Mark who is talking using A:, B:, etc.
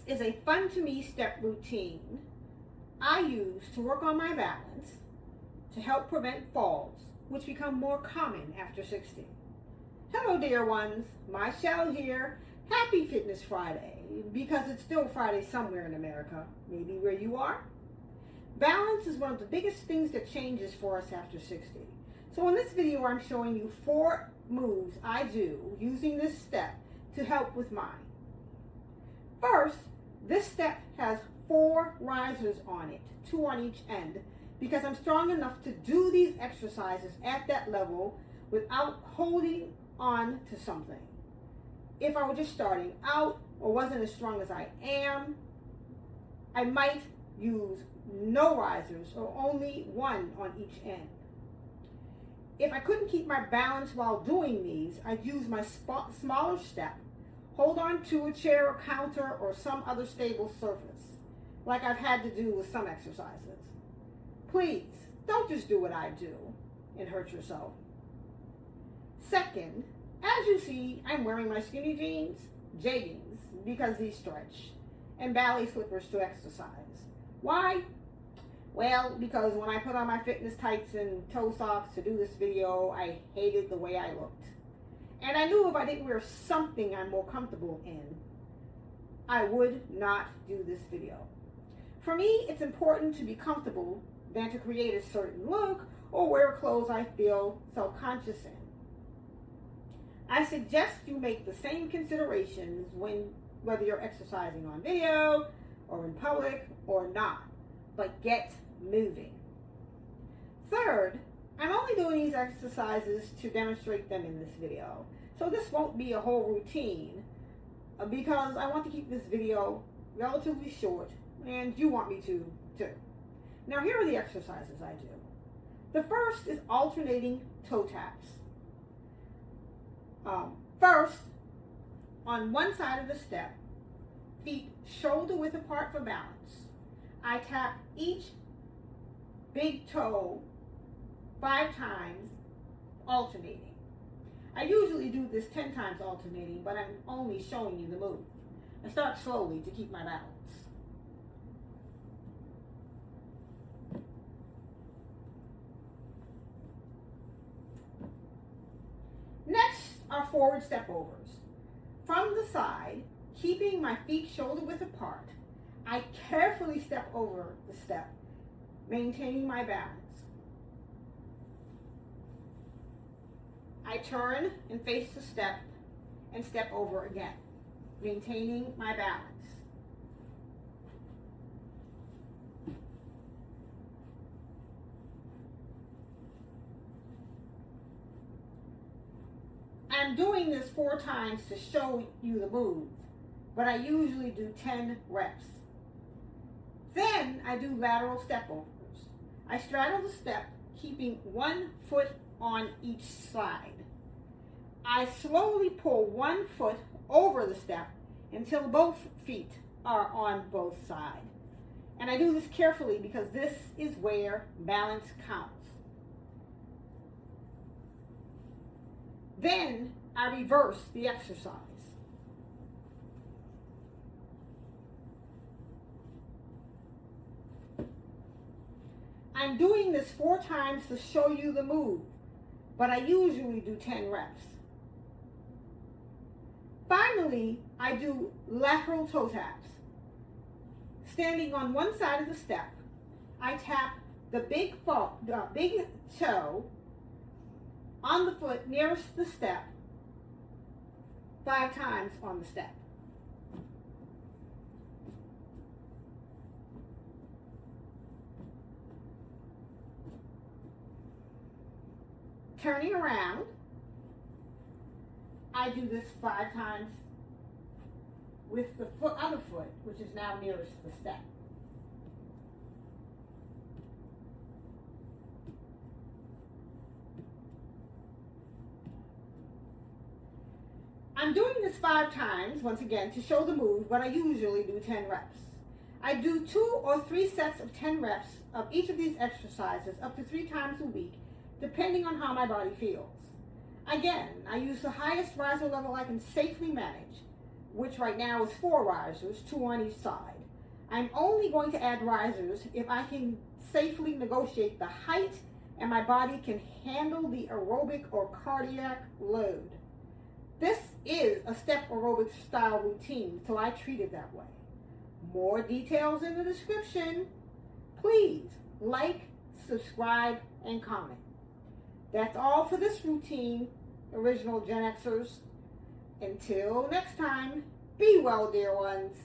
A: is a fun to me step routine I use to work on my balance to help prevent falls, which become more common after 60. Hello dear ones, Michelle here. Happy Fitness Friday, because it's still Friday somewhere in America, maybe where you are. Balance is one of the biggest things that changes for us after 60. So in this video, I'm showing you 4 moves I do using this step to help with mine. First, this step has 4 risers on it, 2 on each end, because I'm strong enough to do these exercises at that level without holding on to something. If I were just starting out or wasn't as strong as I am, I might use no risers or only 1 on each end. If I couldn't keep my balance while doing these, I'd use my smaller step, hold on to a chair or counter or some other stable surface, like I've had to do with some exercises. Please, don't just do what I do and hurt yourself. Second, as you see, I'm wearing my skinny jeans, jeggings, because these stretch, and ballet slippers to exercise. Why? Well, because when I put on my fitness tights and toe socks to do this video, I hated the way I looked. And I knew if I didn't wear something I'm more comfortable in, I would not do this video. For me, it's important to be comfortable than to create a certain look or wear clothes I feel self-conscious in. I suggest you make the same considerations whether you're exercising on video or in public or not, but get moving. Third, I'm only doing these exercises to demonstrate them in this video. So this won't be a whole routine because I want to keep this video relatively short and you want me to too. Now here are the exercises I do. The first is alternating toe taps. First, on one side of the step, feet shoulder width apart for balance. I tap each big toe 5 times, alternating. I usually do this 10 times alternating, but I'm only showing you the move. I start slowly to keep my balance. Next are forward step overs. From the side, keeping my feet shoulder width apart, I carefully step over the step, maintaining my balance. I turn and face the step and step over again, maintaining my balance. I'm doing this 4 times to show you the move, but I usually do 10 reps. Then I do lateral step overs. I straddle the step, keeping 1 foot on each side. I slowly pull 1 foot over the step until both feet are on both sides. And I do this carefully because this is where balance counts. Then I reverse the exercise. I'm doing this 4 times to show you the move, but I usually do 10 reps. Finally, I do lateral toe taps. Standing on one side of the step, I tap the big toe on the foot nearest the step 5 times on the step. Turning around, I do this 5 times with the other foot, which is now nearest the step. I'm doing this 5 times, once again, to show the move, but I usually do 10 reps. I do 2 or 3 sets of 10 reps of each of these exercises up to 3 times a week, depending on how my body feels. Again, I use the highest riser level I can safely manage, which right now is 4 risers, 2 on each side. I'm only going to add risers if I can safely negotiate the height and my body can handle the aerobic or cardiac load. This is a step aerobic style routine, so I treat it that way. More details in the description. Please like, subscribe, and comment. That's all for this routine, original Gen Xers. Until next time, be well, dear ones.